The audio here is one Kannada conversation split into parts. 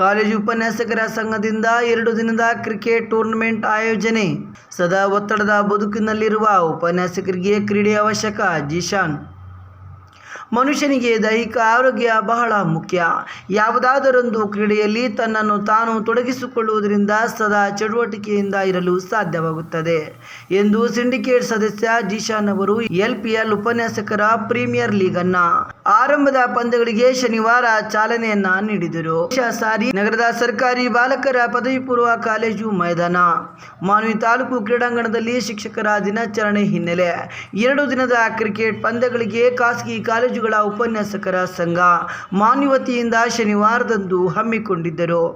ಕಾಲೇಜು ಉಪನ್ಯಾಸಕರ ಸಂಘದಿಂದ 2 ದಿನದ ಕ್ರಿಕೆಟ್ ಟೂರ್ನಮೆಂಟ್ ಆಯೋಜನೆ. ಸದಾ ಒತ್ತಡದ ಬದುಕಿನಲ್ಲಿರುವ ಉಪನ್ಯಾಸಕರಿಗೆ ಕ್ರೀಡೆ ಅವಶ್ಯಕ. ಜಿಶಾನ್. ಮನುಷ್ಯನಿಗೆ ದೈಹಿಕ ಆರೋಗ್ಯ ಬಹಳ ಮುಖ್ಯ. ಯಾವುದಾದರೊಂದು ಕ್ರೀಡೆಯಲ್ಲಿ ತನ್ನನ್ನು ತಾನು ತೊಡಗಿಸಿಕೊಳ್ಳುವುದರಿಂದ ಸದಾ ಚಟುವಟಿಕೆಯಿಂದ ಇರಲು ಸಾಧ್ಯವಾಗುತ್ತದೆ ಎಂದು ಸಿಂಡಿಕೇಟ್ ಸದಸ್ಯ ಜಿಶಾನ್ ಅವರು LPL ಉಪನ್ಯಾಸಕರ ಪ್ರೀಮಿಯರ್ ಲೀಗ್ ಅನ್ನ ಆರಂಭದ ಪಂದ್ಯಗಳಿಗೆ ಶನಿವಾರ ಚಾಲನೆಯನ್ನ ನೀಡಿದರು. ಸಾರಿ ನಗರದ ಸರ್ಕಾರಿ ಬಾಲಕರ ಪದವಿ ಪೂರ್ವ ಕಾಲೇಜು ಮೈದಾನ ಮಾನ್ವಿ ತಾಲೂಕು ಕ್ರೀಡಾಂಗಣದಲ್ಲಿ ಶಿಕ್ಷಕರ ದಿನಾಚರಣೆ ಹಿನ್ನೆಲೆ 2 ದಿನದ ಕ್ರಿಕೆಟ್ ಪಂದ್ಯಗಳಿಗೆ ಖಾಸಗಿ ಕಾಲೇಜುಗಳ ಉಪನ್ಯಾಸಕರ ಸಂಘ ಮಾನ್ವಿ ವತಿಯಿಂದ ಶನಿವಾರದಂದು ಹಮ್ಮಿಕೊಂಡಿದ್ದರು.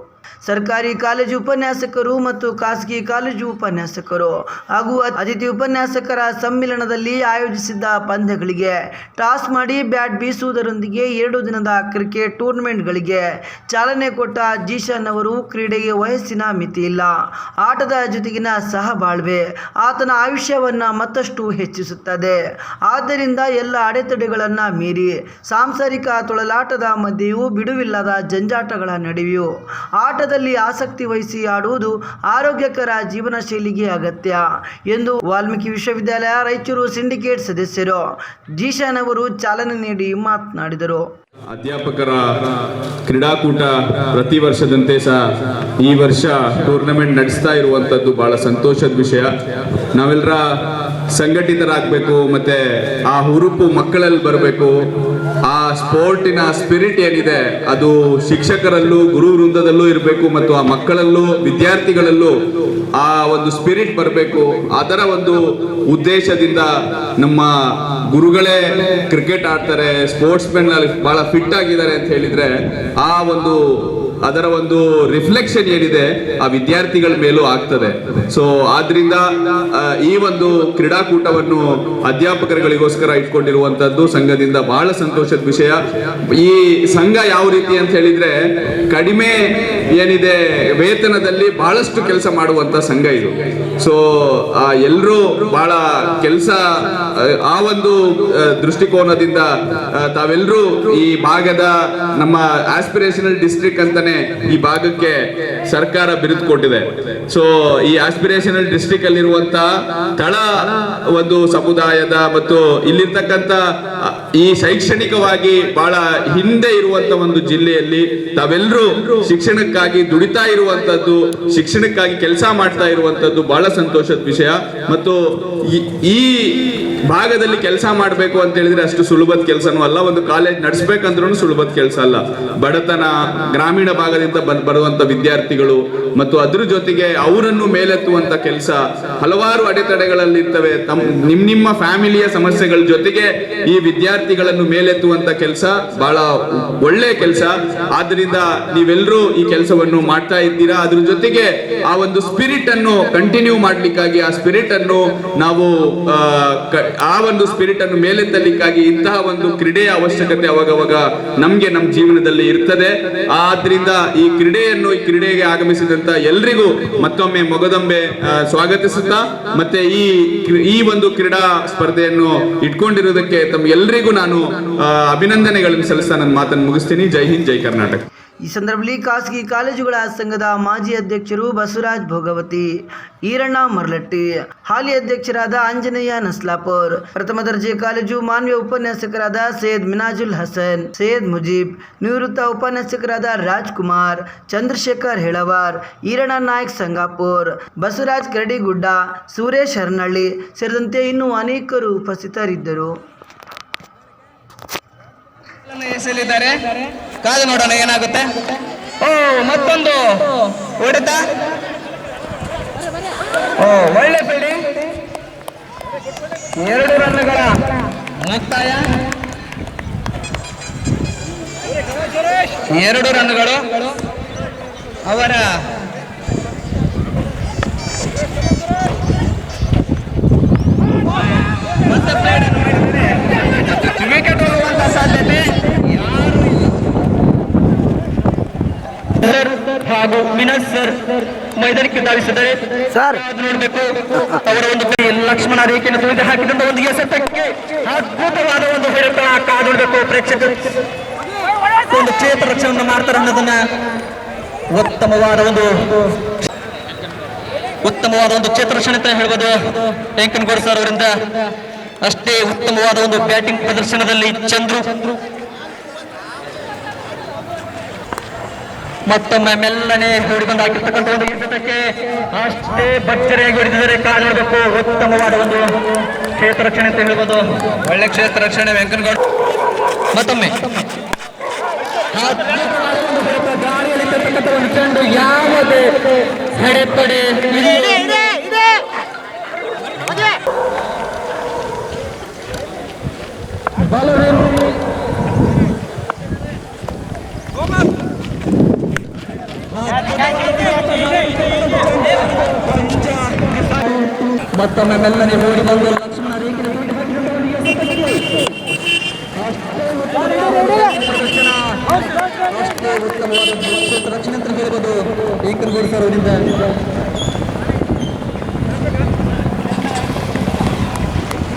ಸರ್ಕಾರಿ ಕಾಲೇಜು ಉಪನ್ಯಾಸಕರು ಮತ್ತು ಖಾಸಗಿ ಕಾಲೇಜು ಉಪನ್ಯಾಸಕರು ಹಾಗೂ ಅತಿಥಿ ಉಪನ್ಯಾಸಕರ ಸಮ್ಮಿಲನದಲ್ಲಿ ಆಯೋಜಿಸಿದ್ದ ಪಂದ್ಯಗಳಿಗೆ ಟಾಸ್ ಮಾಡಿ ಬ್ಯಾಟ್ ಬೀಸುವುದರೊಂದಿಗೆ 2 ದಿನದ ಕ್ರಿಕೆಟ್ ಟೂರ್ನಮೆಂಟ್ಗಳಿಗೆ ಚಾಲನೆ ಕೊಟ್ಟ ಜಿಶಾನ್ ಅವರು ಕ್ರೀಡೆಗೆ ವಯಸ್ಸಿನ ಮಿತಿ ಇಲ್ಲ, ಆಟದ ಜೊತೆಗಿನ ಸಹಬಾಳ್ವೆ ಆತನ ಆಯುಷ್ಯವನ್ನು ಮತ್ತಷ್ಟು ಹೆಚ್ಚಿಸುತ್ತದೆ. ಆದ್ದರಿಂದ ಎಲ್ಲ ಅಡೆತಡೆಗಳನ್ನು ಮೀರಿ ಸಾಂಸಾರಿಕ ತೊಳಲಾಟದ ಮಧ್ಯೆಯೂ ಬಿಡುವಿಲ್ಲದ ಜಂಜಾಟಗಳ ನಡುವೆಯೂ ಆಟದಲ್ಲಿ ಆಸಕ್ತಿ ವಹಿಸಿ ಆಡುವುದು ಆರೋಗ್ಯಕರ ಜೀವನ ಶೈಲಿಗೆ ಅಗತ್ಯ ಎಂದು ವಾಲ್ಮೀಕಿ ವಿಶ್ವವಿದ್ಯಾಲಯ ರಾಯಚೂರು ಸಿಂಡಿಕೇಟ್ ಸದಸ್ಯರು ಜಿಶಾನ್ ಅವರು ಚಾಲನೆ ನೀಡಿ ಮಾತನಾಡಿದರು. ಅಧ್ಯಾಪಕರ ಕ್ರೀಡಾಕೂಟ ಪ್ರತಿ ವರ್ಷದಂತೆ ಸಹ ಈ ವರ್ಷ ಟೂರ್ನಮೆಂಟ್ ನಡೆಸ್ತಾ ಇರುವಂತದ್ದು ಬಹಳ ಸಂತೋಷದ ವಿಷಯ. ನಾವೆಲ್ಲರ ಸಂಘಟಿತರಾಗಬೇಕು, ಮತ್ತೆ ಆ ಹುರುಪು ಮಕ್ಕಳಲ್ಲಿ ಬರಬೇಕು. ಆ ಸ್ಪೋರ್ಟಿನ ಸ್ಪಿರಿಟ್ ಏನಿದೆ ಅದು ಶಿಕ್ಷಕರಲ್ಲೂ ಗುರು ವೃಂದದಲ್ಲೂ ಇರಬೇಕು ಮತ್ತು ಆ ಮಕ್ಕಳಲ್ಲೂ ವಿದ್ಯಾರ್ಥಿಗಳಲ್ಲೂ ಆ ಒಂದು ಸ್ಪಿರಿಟ್ ಬರಬೇಕು. ಅದರ ಒಂದು ಉದ್ದೇಶದಿಂದ ನಮ್ಮ ಗುರುಗಳೇ ಕ್ರಿಕೆಟ್ ಆಡ್ತಾರೆ, ಸ್ಪೋರ್ಟ್ಸ್ ಮೆನ್ ಬಹಳ ಫಿಟ್ ಆಗಿದ್ದಾರೆ ಅಂತ ಹೇಳಿದ್ರೆ ಅದರ ಒಂದು ರಿಫ್ಲೆಕ್ಷನ್ ಏನಿದೆ ಆ ವಿದ್ಯಾರ್ಥಿಗಳ ಮೇಲೂ ಆಗ್ತದೆ. ಸೊ ಆದ್ರಿಂದ ಈ ಒಂದು ಕ್ರೀಡಾಕೂಟವನ್ನು ಅಧ್ಯಾಪಕರುಗಳಿಗೋಸ್ಕರ ಇಟ್ಕೊಂಡಿರುವಂತದ್ದು ಸಂಘದಿಂದ ಬಹಳ ಸಂತೋಷದ ವಿಷಯ. ಈ ಸಂಘ ಯಾವ ರೀತಿ ಅಂತ ಹೇಳಿದ್ರೆ ಕಡಿಮೆ ಏನಿದೆ ವೇತನದಲ್ಲಿ ಬಹಳಷ್ಟು ಕೆಲಸ ಮಾಡುವಂತ ಸಂಘ ಇದು. ಸೊ ಎಲ್ಲರೂ ಬಹಳ ಕೆಲಸ ಆ ಒಂದು ದೃಷ್ಟಿಕೋನದಿಂದ ತಾವೆಲ್ಲರೂ ಈ ಭಾಗದ ನಮ್ಮ ಆಸ್ಪಿರೇಷನಲ್ ಡಿಸ್ಟ್ರಿಕ್ಟ್ ಅಂತಾನೆ ಈ ಭಾಗಕ್ಕೆ ಸರ್ಕಾರ ಬಿರುದು ಕೊಟ್ಟಿದೆ. ಸೊ ಈ ಆಸ್ಪಿರೇಷನಲ್ ಡಿಸ್ಟ್ರಿಕ್ಟ್ ಅಲ್ಲಿರುವಂತಹ ತಳ ಒಂದು ಸಮುದಾಯದ ಮತ್ತು ಇಲ್ಲಿರ್ತಕ್ಕಂಥ ಈ ಶೈಕ್ಷಣಿಕವಾಗಿ ಬಹಳ ಹಿಂದೆ ಇರುವಂತ ಒಂದು ಜಿಲ್ಲೆಯಲ್ಲಿ ತಾವೆಲ್ಲರೂ ಶಿಕ್ಷಣಕ್ಕಾಗಿ ದುಡಿತಾ ಇರುವಂತದ್ದು, ಶಿಕ್ಷಣಕ್ಕಾಗಿ ಕೆಲಸ ಮಾಡ್ತಾ ಇರುವಂತದ್ದು ಬಹಳ ಸಂತೋಷದ ವಿಷಯ. ಮತ್ತು ಈ ಭಾಗದಲ್ಲಿ ಕೆಲಸ ಮಾಡಬೇಕು ಅಂತ ಹೇಳಿದ್ರೆ ಅಷ್ಟು ಸುಲಭದ ಕೆಲಸನೂ ಅಲ್ಲ. ಒಂದು ಕಾಲೇಜ್ ನಡೆಸಬೇಕಂದ್ರೂ ಸುಲಭದ ಕೆಲಸ ಅಲ್ಲ. ಬಡತನ, ಗ್ರಾಮೀಣ ಭಾಗದಿಂದ ಬರುವಂತ ವಿದ್ಯಾರ್ಥಿಗಳು ಮತ್ತು ಅದ್ರ ಜೊತೆಗೆ ಅವರನ್ನು ಮೇಲೆತ್ತುವಂತ ಕೆಲಸ ಹಲವಾರು ಅಡೆತಡೆಗಳಲ್ಲಿ ಇರ್ತವೆ. ನಿಮ್ಮ ಫ್ಯಾಮಿಲಿಯ ಸಮಸ್ಯೆಗಳ ಜೊತೆಗೆ ಈ ವಿದ್ಯಾರ್ಥಿಗಳನ್ನು ಮೇಲೆತ್ತುವಂತ ಕೆಲಸ ಬಹಳ ಒಳ್ಳೆ ಕೆಲಸ. ಆದ್ರಿಂದ ನೀವೆಲ್ಲರೂ ಈ ಕೆಲಸವನ್ನು ಮಾಡ್ತಾ ಇದ್ದೀರಾ. ಅದ್ರ ಜೊತೆಗೆ ಆ ಒಂದು ಸ್ಪಿರಿಟ್ ಅನ್ನು ಕಂಟಿನ್ಯೂ ಮಾಡ್ಲಿಕ್ಕಾಗಿ, ಆ ಸ್ಪಿರಿಟ್ ಅನ್ನು ನಾವು ಆ ಒಂದು ಸ್ಪಿರಿಟ್ ಅನ್ನು ಮೇಲೆತ್ತಲಿಕ್ಕಾಗಿ ಇಂತಹ ಒಂದು ಕ್ರೀಡೆಯ ಅವಶ್ಯಕತೆ ಅವಾಗವಾಗ ನಮ್ಗೆ ನಮ್ಮ ಜೀವನದಲ್ಲಿ ಇರ್ತದೆ. ಆದ್ರಿಂದ ಈ ಕ್ರೀಡೆಗೆ ಆಗಮಿಸಿದಂತ ಎಲ್ರಿಗೂ ಮತ್ತೊಮ್ಮೆ ಮೊಗದೊಮ್ಮೆ ಸ್ವಾಗತಿಸುತ್ತಾ, ಮತ್ತೆ ಈ ಒಂದು ಕ್ರೀಡಾ ಸ್ಪರ್ಧೆಯನ್ನು ಇಟ್ಕೊಂಡಿರುವುದಕ್ಕೆ ತಮ್ಗೆಲ್ರಿಗೂ ನಾನು ಅಭಿನಂದನೆಗಳನ್ನು ಸಲ್ಲಿಸ್ತಾ ನನ್ನ ಮಾತನ್ನು ಮುಗಿಸ್ತೀನಿ. ಜೈ ಹಿಂದ್, ಜೈ ಕರ್ನಾಟಕ. ಈ ಸಂದರ್ಭದಲ್ಲಿ ಖಾಸಗಿ ಕಾಲೇಜುಗಳ ಸಂಘದ ಮಾಜಿ ಅಧ್ಯಕ್ಷರು ಬಸವರಾಜ್ ಭೋಗವತಿ, ಈರಣ್ಣ ಮರ್ಲಟ್ಟಿ, ಹಾಲಿ ಅಧ್ಯಕ್ಷರಾದ ಆಂಜನೇಯ ನಸ್ಲಾಪುರ್, ಪ್ರಥಮ ದರ್ಜೆ ಕಾಲೇಜು ಮಾನ್ಯ ಉಪನ್ಯಾಸಕರಾದ ಸೈಯದ್ ಮಿನಾಜುಲ್ ಹಸನ್, ಸೈಯದ್ ಮುಜೀಬ್, ನಿವೃತ್ತ ಉಪನ್ಯಾಸಕರಾದ ರಾಜ್ಕುಮಾರ್, ಚಂದ್ರಶೇಖರ್ ಹೆಳವಾರ್, ಈರಣ್ಣ ನಾಯಕ್ ಸಂಗಾಪುರ್, ಬಸವರಾಜ್ ಕರಡಿಗುಡ್ಡ, ಸುರೇಶ್ ಹರ್ನಳ್ಳಿ ಸೇರಿದಂತೆ ಇನ್ನೂ ಅನೇಕರು ಉಪಸ್ಥಿತರಿದ್ದರು. ಎಸೆಯಲಿದ್ದಾರೆ, ಕಾದು ನೋಡೋಣ ಏನಾಗುತ್ತೆ. ಮತ್ತೊಂದು ಹೊಡೆತ. ಒಳ್ಳೆ ಫೀಲ್ಡಿಂಗ್. 2 ರನ್ನುಗಳ ಮುಕ್ತಾಯ. 2 ರನ್ನುಗಳು ಅವರ ಮತ್ತೆ ಪ್ಲೇಡ್ ವಿಕೆಟ್ ಹೋಗುವಂತ ಸಾಧ್ಯತೆ ಹಾಗೂ ವಿನೋದ್ ಸರ್ ಮೈದಾನಕ್ಕೆ ಧಾವಿಸಿದ್ದಾರೆ. ನೋಡಬೇಕು ಅವರ ಒಂದು ಲಕ್ಷ್ಮಣ ರೇಖೆಯನ್ನು ತುಳಿದು ಹಾಕಿದಂತ ಒಂದು ಎಸೆತಕ್ಕೆ ಅದ್ಭುತವಾದ ಒಂದು ಹೊಡೆತ ಕಾದು ನೋಡಬೇಕು. ಪ್ರೇಕ್ಷಕರು ಒಂದು ಕ್ಷೇತ್ರ ರಕ್ಷಣೆಯನ್ನು ಮಾಡ್ತಾರೆ ಅನ್ನೋದನ್ನ ಉತ್ತಮವಾದ ಒಂದು ಕ್ಷೇತ್ರರಕ್ಷಣೆ ಅಂತ ಹೇಳ್ಬೋದು ವೆಂಕನಗೌಡ ಸರ್ ಅವರಿಂದ. ಅಷ್ಟೇ ಉತ್ತಮವಾದ ಒಂದು ಬ್ಯಾಟಿಂಗ್ ಪ್ರದರ್ಶನದಲ್ಲಿ ಚಂದ್ರು ಮತ್ತೊಮ್ಮೆ ಮೆಲ್ಲನೆ ಹೊಡಿಬಂದು ಹಾಕಿರ್ತಕ್ಕಂಥ ಒಂದು ಎಸೆತಕ್ಕೆ ಅಷ್ಟೇ ಭರ್ಜರಿಯಾಗಿ ಹೊಡೆದಿದ್ದಾರೆ. ಕಾಲು ನೋಡಬೇಕು. ಉತ್ತಮವಾದ ಒಂದು ಕ್ಷೇತ್ರ ರಕ್ಷಣೆ ಅಂತ ಹೇಳ್ಬೋದು. ಒಳ್ಳೆ ಕ್ಷೇತ್ರ ರಕ್ಷಣೆ ವೆಂಕನಗೌಡ. ಮತ್ತೊಮ್ಮೆ ಗಾಳಿಯಲ್ಲಿ ತರ್ತಕ್ಕಂಥ ಒಂದು ಚೆಂಡು ಯಾವುದೇ ಅಡೆತಡೆ ಮತ್ತೊಮ್ಮೆ ಮೆಲ್ಲನೆ ಓಡಿ ಬಂದು ಲಕ್ಷ್ಮಣ ರೇಖೆ ಅಷ್ಟೇ ಉತ್ತಮವಾದ ಕ್ಷೇತ್ರ ರಕ್ಷಣೆ ಅಂತ ಹೇಳ್ಬೋದು ವೆಂಕನಗೌಡ ಸರ್ ಅವರಿಂದ.